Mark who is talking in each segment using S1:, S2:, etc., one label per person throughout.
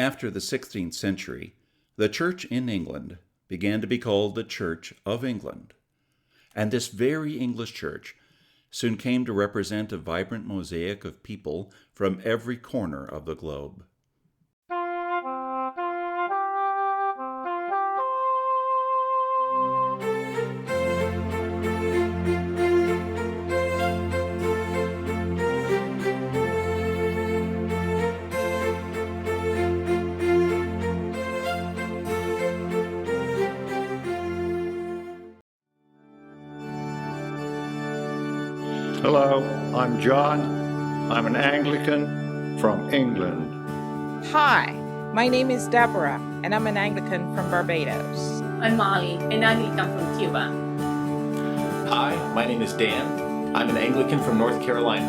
S1: After the 16th century, the Church in England began to be called the Church of England. And this very English Church soon came to represent a vibrant mosaic of people from every corner of the globe.
S2: Hello, I'm John. I'm an Anglican from England.
S3: Hi, my name is Deborah, and I'm an Anglican from Barbados.
S4: I'm Molly, an Anglican from Cuba.
S5: Hi, my name is Dan. I'm an Anglican from North Carolina.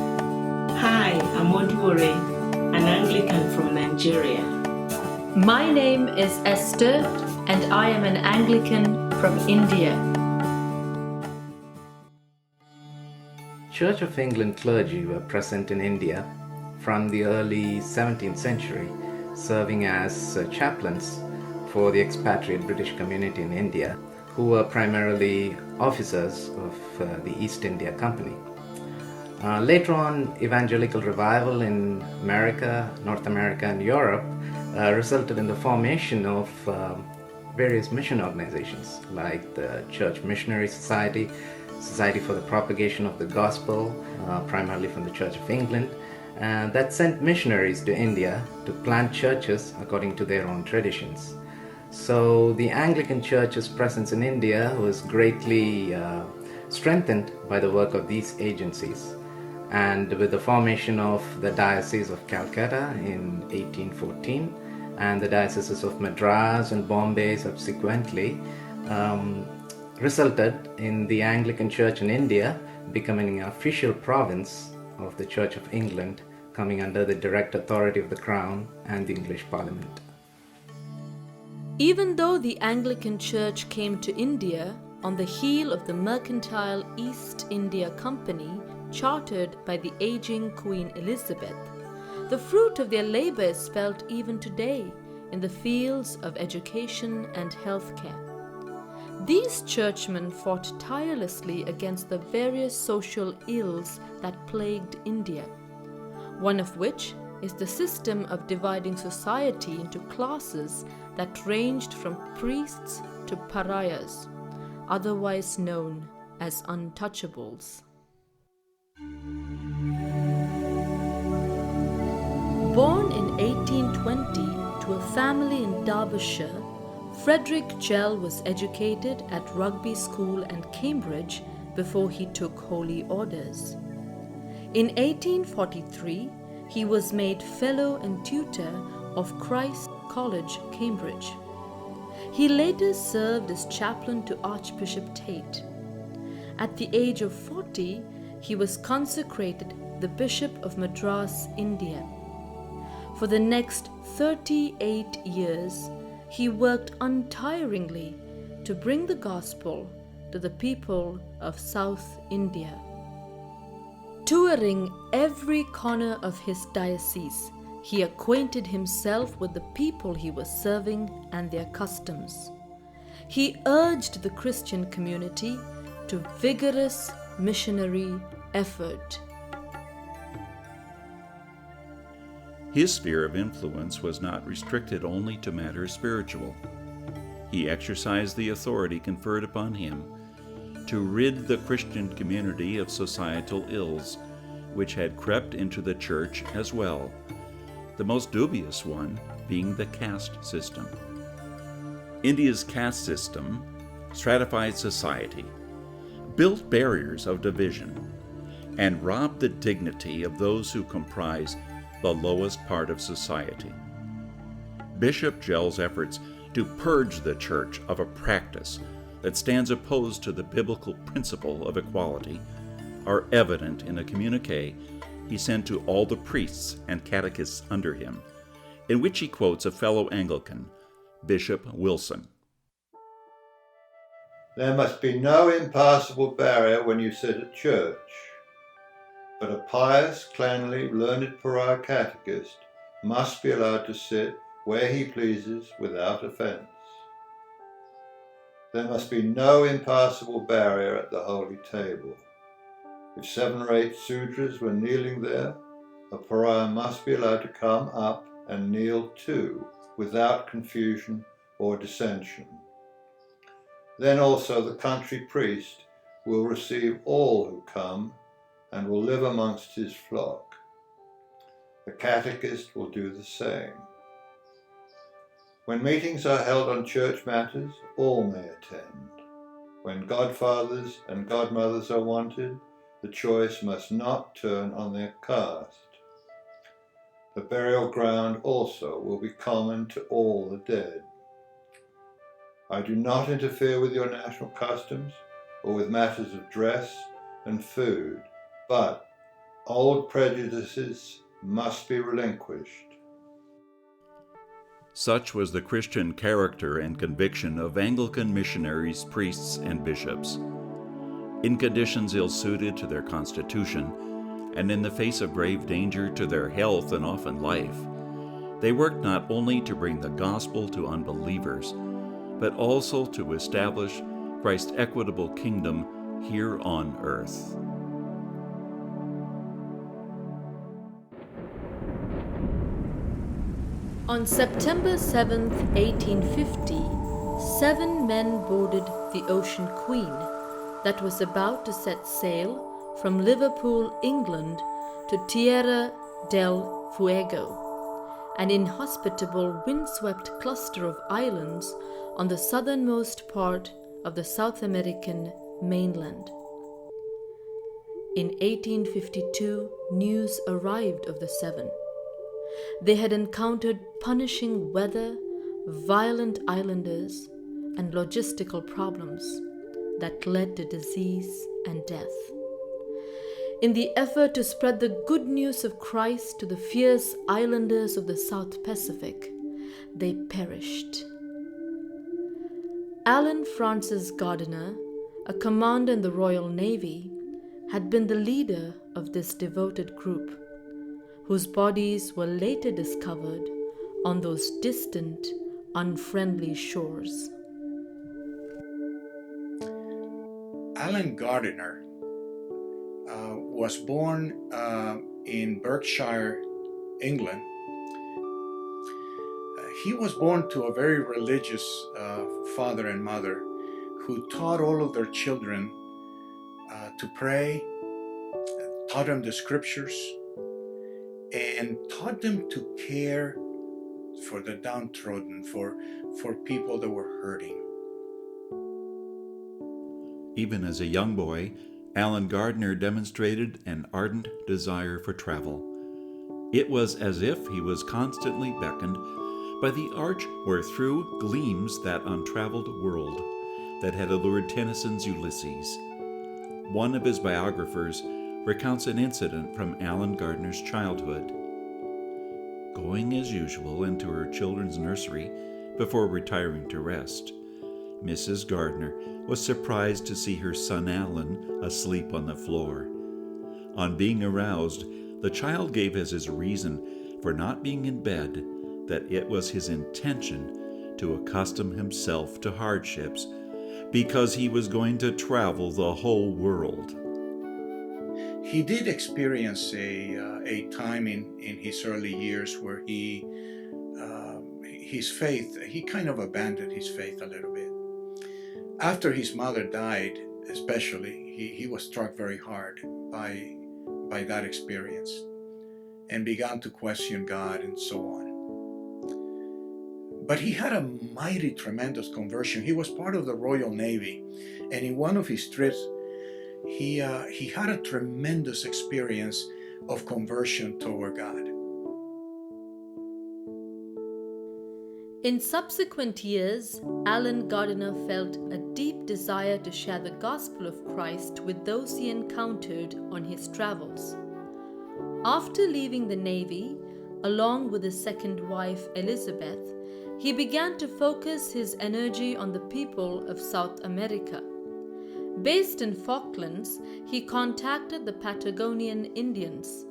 S6: Hi, I'm Oduore, an Anglican from Nigeria.
S7: My name is Esther, and I am an Anglican from India.
S8: Church of England clergy were present in India from the early 17th century, serving as chaplains for the expatriate British community in India, who were primarily officers of the East India Company. Later on, evangelical revival in America, North America, and Europe resulted in the formation of various mission organizations like the Church Missionary Society, Society for the Propagation of the Gospel, primarily from the Church of England, and that sent missionaries to India to plant churches according to their own traditions. So the Anglican Church's presence in India was greatly strengthened by the work of these agencies. And with the formation of the Diocese of Calcutta in 1814 and the Dioceses of Madras and Bombay subsequently, resulted in the Anglican Church in India becoming an official province of the Church of England, coming under the direct authority of the Crown and the English Parliament.
S7: Even though the Anglican Church came to India on the heel of the mercantile East India Company chartered by the aging Queen Elizabeth, the fruit of their labor is felt even today in the fields of education and healthcare. These churchmen fought tirelessly against the various social ills that plagued India, one of which is the system of dividing society into classes that ranged from priests to pariahs, otherwise known as untouchables. Born in 1820 to a family in Derbyshire, Frederick Gell was educated at Rugby School and Cambridge before he took holy orders. In 1843, he was made Fellow and Tutor of Christ's College, Cambridge. He later served as chaplain to Archbishop Tate. At the age of 40, he was consecrated the Bishop of Madras, India. For the next 38 years, he worked untiringly to bring the gospel to the people of South India. Touring every corner of his diocese, he acquainted himself with the people he was serving and their customs. He urged the Christian community to vigorous missionary effort.
S1: His sphere of influence was not restricted only to matters spiritual. He exercised the authority conferred upon him to rid the Christian community of societal ills, which had crept into the church as well, the most dubious one being the caste system. India's caste system stratified society, built barriers of division, and robbed the dignity of those who comprise the lowest part of society. Bishop Gell's efforts to purge the church of a practice that stands opposed to the biblical principle of equality are evident in a communique he sent to all the priests and catechists under him, in which he quotes a fellow Anglican, Bishop Wilson.
S9: There must be no impassable barrier when you sit at church, but a pious, cleanly, learned pariah catechist must be allowed to sit where he pleases, without offence. There must be no impassable barrier at the holy table. If 7 or 8 Sudras were kneeling there, a pariah must be allowed to come up and kneel too, without confusion or dissension. Then also the country priest will receive all who come and will live amongst his flock. The catechist will do the same. When meetings are held on church matters, all may attend. When godfathers and godmothers are wanted, the choice must not turn on their caste. The burial ground also will be common to all the dead. I do not interfere with your national customs or with matters of dress and food, but old prejudices must be relinquished.
S1: Such was the Christian character and conviction of Anglican missionaries, priests, and bishops. In conditions ill-suited to their constitution, and in the face of grave danger to their health and often life, they worked not only to bring the gospel to unbelievers, but also to establish Christ's equitable kingdom here on earth.
S7: On September 7, 1850, 7 men boarded the Ocean Queen that was about to set sail from Liverpool, England to Tierra del Fuego, an inhospitable windswept cluster of islands on the southernmost part of the South American mainland. In 1852, news arrived of the 7. They had encountered punishing weather, violent islanders, and logistical problems that led to disease and death. In the effort to spread the good news of Christ to the fierce islanders of the South Pacific, they perished. Alan Francis Gardiner, a commander in the Royal Navy, had been the leader of this devoted group, whose bodies were later discovered on those distant, unfriendly shores.
S10: Alan Gardiner was born in Berkshire, England. He was born to a very religious father and mother who taught all of their children to pray, taught them the scriptures, and taught them to care for the downtrodden, for people that were hurting.
S1: Even as a young boy, Alan Gardiner demonstrated an ardent desire for travel. It was as if he was constantly beckoned by the arch wherethrough gleams that untraveled world that had allured Tennyson's Ulysses. One of his biographers recounts an incident from Alan Gardiner's childhood. Going as usual into her children's nursery before retiring to rest, Mrs. Gardiner was surprised to see her son Alan asleep on the floor. On being aroused, the child gave as his reason for not being in bed that it was his intention to accustom himself to hardships because he was going to travel the whole world.
S10: He did experience a time in his early years where his faith, he kind of abandoned his faith a little bit. After his mother died, especially, he was struck very hard by that experience and began to question God and so on. But he had a mighty, tremendous conversion. He was part of the Royal Navy, and in one of his trips, he had a tremendous experience of conversion toward God.
S7: In subsequent years, Alan Gardiner felt a deep desire to share the gospel of Christ with those he encountered on his travels. After leaving the Navy, along with his second wife Elizabeth, he began to focus his energy on the people of South America. Based in Falklands, he contacted the Patagonian Indians.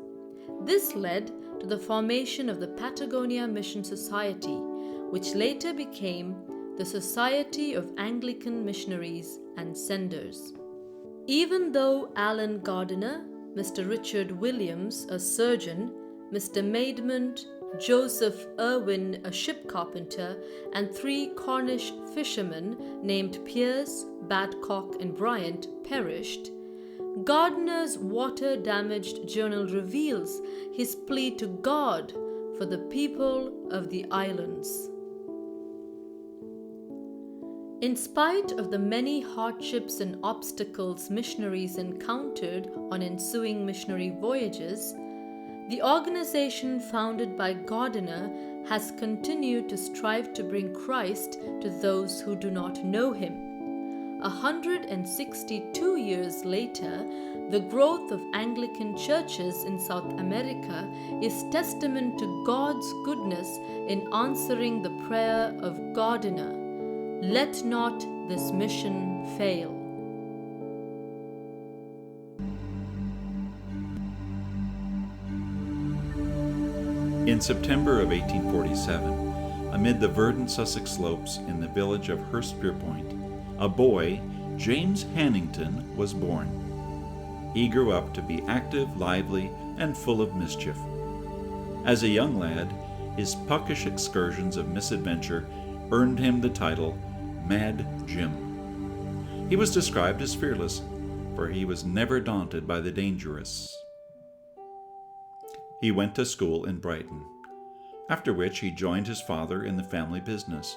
S7: This led to the formation of the Patagonia Mission Society, which later became the Society of Anglican Missionaries and Senders. Even though Alan Gardiner, Mr. Richard Williams, a surgeon, Mr. Maidment, Joseph Irwin, a ship carpenter, and 3 Cornish fishermen named Pierce, Badcock, and Bryant perished, Gardiner's water-damaged journal reveals his plea to God for the people of the islands. In spite of the many hardships and obstacles missionaries encountered on ensuing missionary voyages, the organization founded by Gardiner has continued to strive to bring Christ to those who do not know him. 162 years later, the growth of Anglican churches in South America is testament to God's goodness in answering the prayer of Gardiner, "Let not this mission fail."
S1: In September of 1847, amid the verdant Sussex slopes in the village of Hurstpierpoint, a boy, James Hannington, was born. He grew up to be active, lively, and full of mischief. As a young lad, his puckish excursions of misadventure earned him the title Mad Jim. He was described as fearless, for he was never daunted by the dangerous. He went to school in Brighton, after which he joined his father in the family business.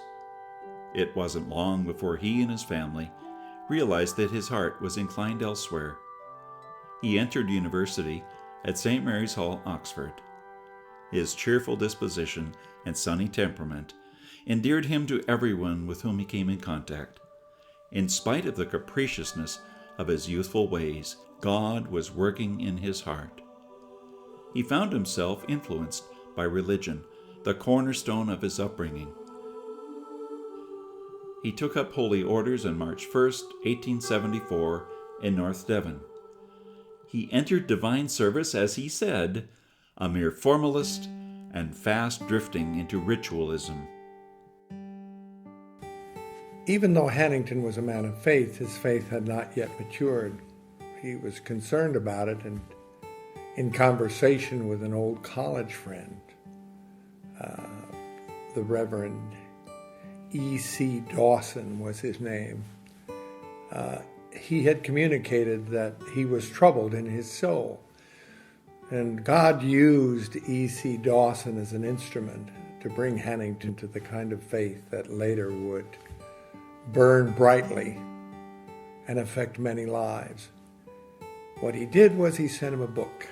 S1: It wasn't long before he and his family realized that his heart was inclined elsewhere. He entered university at St. Mary's Hall, Oxford. His cheerful disposition and sunny temperament endeared him to everyone with whom he came in contact. In spite of the capriciousness of his youthful ways, God was working in his heart. He found himself influenced by religion, the cornerstone of his upbringing. He took up holy orders on March 1st, 1874, in North Devon. He entered divine service, as he said, a mere formalist and fast drifting into ritualism.
S11: Even though Hannington was a man of faith, his faith had not yet matured. He was concerned about it, and in conversation with an old college friend, the Reverend E.C. Dawson was his name, he had communicated that he was troubled in his soul. And God used E.C. Dawson as an instrument to bring Hannington to the kind of faith that later would burn brightly and affect many lives. What he did was he sent him a book.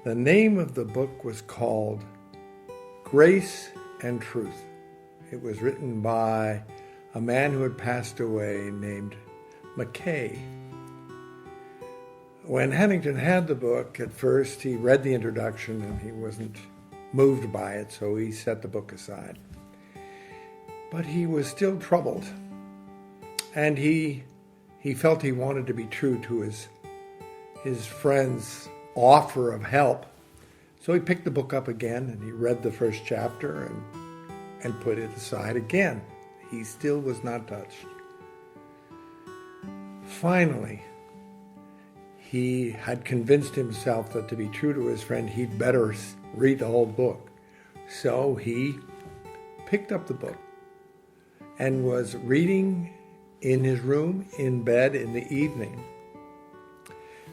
S11: The name of the book was called Grace and Truth. It was written by a man who had passed away named Mackay. When Hannington had the book, at first he read the introduction and he wasn't moved by it, so he set the book aside. But he was still troubled, and he felt he wanted to be true to his friend's offer of help. So he picked the book up again and he read the first chapter and put it aside again. He still was not touched. Finally, he had convinced himself that to be true to his friend, he'd better read the whole book. So he picked up the book and was reading in his room, in bed, in the evening.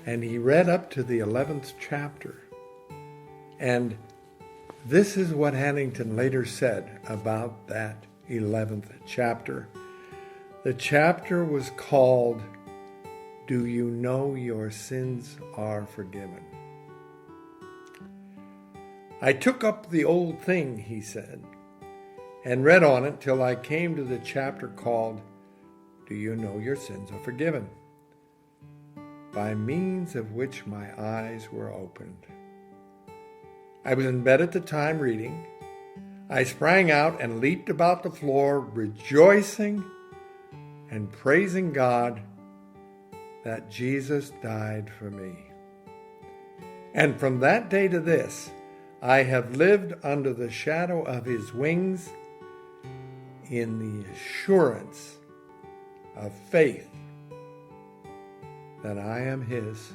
S11: And he read up to the 11th chapter. And this is what Hannington later said about that 11th chapter. The chapter was called, "Do You Know Your Sins Are Forgiven?" I took up the old thing, he said, and read on it till I came to the chapter called, "Do You Know Your Sins Are Forgiven?" by means of which my eyes were opened. I was in bed at the time reading. I sprang out and leaped about the floor, rejoicing and praising God that Jesus died for me. And from that day to this, I have lived under the shadow of his wings in the assurance of faith that I am His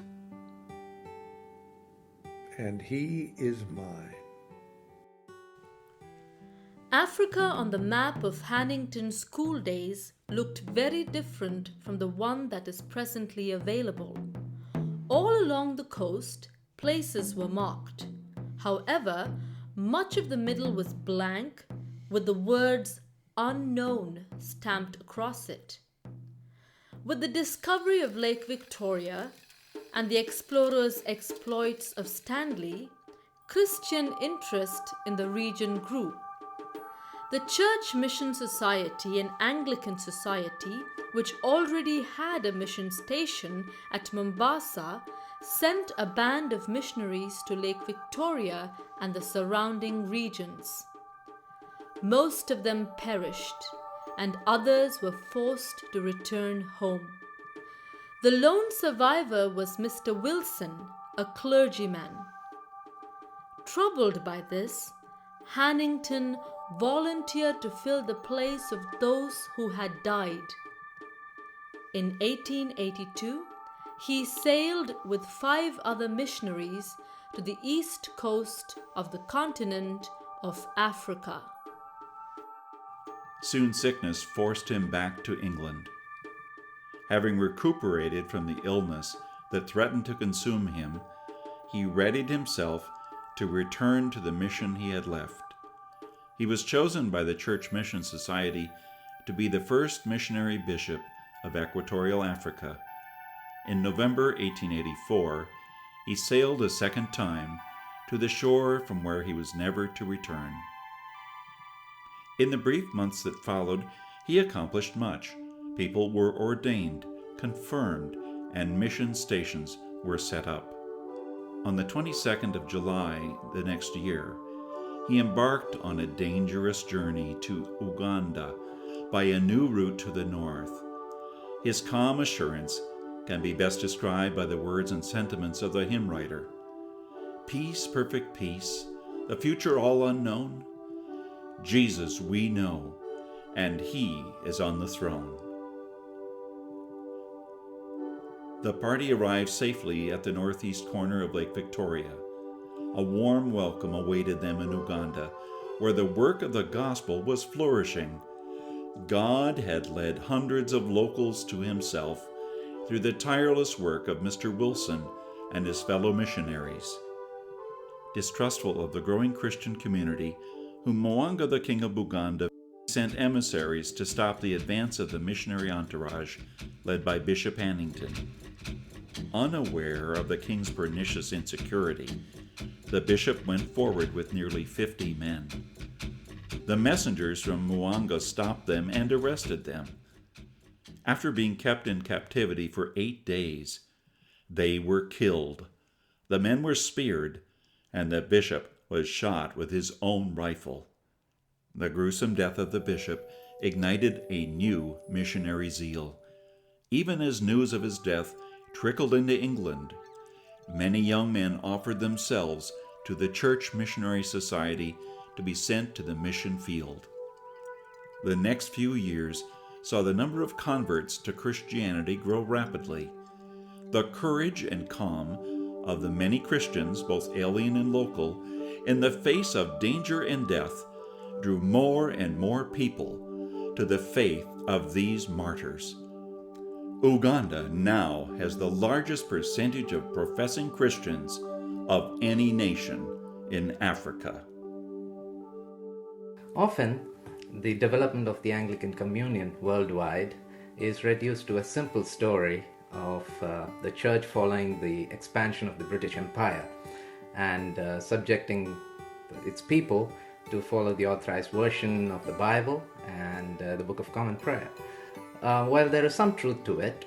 S11: and He is mine.
S7: Africa on the map of Hannington's school days looked very different from the one that is presently available. All along the coast, places were marked. However, much of the middle was blank, with the words unknown stamped across it. With the discovery of Lake Victoria and the explorers' exploits of Stanley, Christian interest in the region grew. The Church Mission Society and Anglican Society, which already had a mission station at Mombasa, sent a band of missionaries to Lake Victoria and the surrounding regions. Most of them perished, and others were forced to return home. The lone survivor was Mr. Wilson, a clergyman. Troubled by this, Hannington volunteered to fill the place of those who had died. In 1882, he sailed with 5 other missionaries to the east coast of the continent of Africa.
S1: Soon sickness forced him back to England. Having recuperated from the illness that threatened to consume him, he readied himself to return to the mission he had left. He was chosen by the Church Mission Society to be the first missionary bishop of Equatorial Africa. In November 1884, he sailed a second time to the shore from where he was never to return. In the brief months that followed, he accomplished much. People were ordained, confirmed, and mission stations were set up. On the 22nd of July the next year, he embarked on a dangerous journey to Uganda by a new route to the north. His calm assurance can be best described by the words and sentiments of the hymn writer. Peace, perfect peace, the future all unknown. Jesus we know, and He is on the throne. The party arrived safely at the northeast corner of Lake Victoria. A warm welcome awaited them in Uganda, where the work of the gospel was flourishing. God had led hundreds of locals to Himself through the tireless work of Mr. Wilson and his fellow missionaries. Distrustful of the growing Christian community, whom Mwanga, the king of Uganda, sent emissaries to stop the advance of the missionary entourage led by Bishop Hannington. Unaware of the king's pernicious insecurity, the bishop went forward with nearly 50 men. The messengers from Mwanga stopped them and arrested them. After being kept in captivity for 8 days, they were killed. The men were speared, and the bishop was shot with his own rifle. The gruesome death of the bishop ignited a new missionary zeal. Even as news of his death trickled into England, many young men offered themselves to the Church Missionary Society to be sent to the mission field. The next few years saw the number of converts to Christianity grow rapidly. The courage and calm of the many Christians, both alien and local, in the face of danger and death, drew more and more people to the faith of these martyrs. Uganda now has the largest percentage of professing Christians of any nation in Africa.
S8: Often, the development of the Anglican Communion worldwide is reduced to a simple story of the church following the expansion of the British Empire and subjecting its people to follow the authorized version of the Bible and the Book of Common Prayer. While there is some truth to it,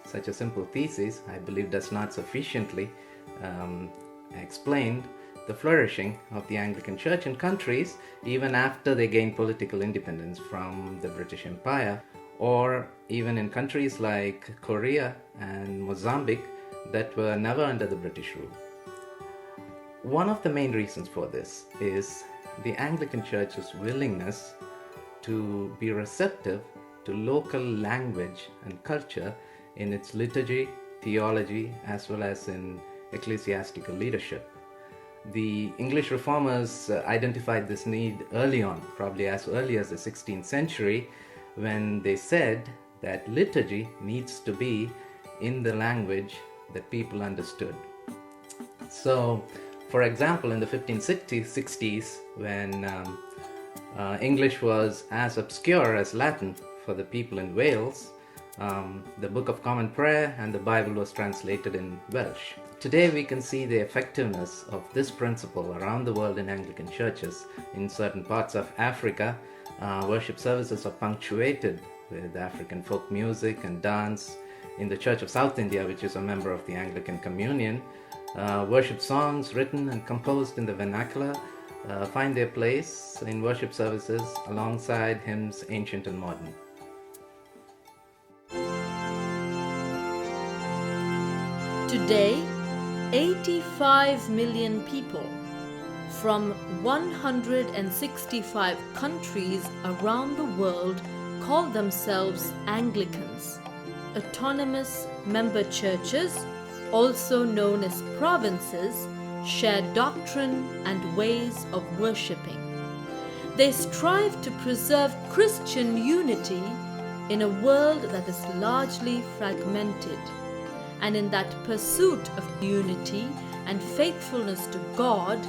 S8: such a simple thesis, I believe, does not sufficiently explain the flourishing of the Anglican Church in countries even after they gained political independence from the British Empire, or even in countries like Korea and Mozambique that were never under the British rule. One of the main reasons for this is the Anglican Church's willingness to be receptive to local language and culture in its liturgy, theology, as well as in ecclesiastical leadership. The English reformers identified this need early on, probably as early as the 16th century, when they said that liturgy needs to be in the language that people understood. So, for example, in the 1560s, when English was as obscure as Latin for the people in Wales, the Book of Common Prayer and the Bible was translated in Welsh. Today we can see the effectiveness of this principle around the world in Anglican churches. In certain parts of Africa, worship services are punctuated with African folk music and dance. In the Church of South India, which is a member of the Anglican Communion, worship songs written and composed in the vernacular find their place in worship services alongside hymns ancient and modern.
S7: Today, 85 million people from 165 countries around the world call themselves Anglicans. Autonomous member churches, also known as provinces, share doctrine and ways of worshipping. They strive to preserve Christian unity in a world that is largely fragmented. And in that pursuit of unity and faithfulness to God,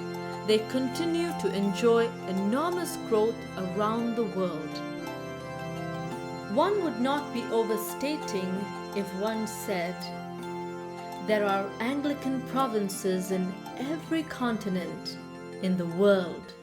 S7: they continue to enjoy enormous growth around the world. One would not be overstating if one said, there are Anglican provinces in every continent in the world.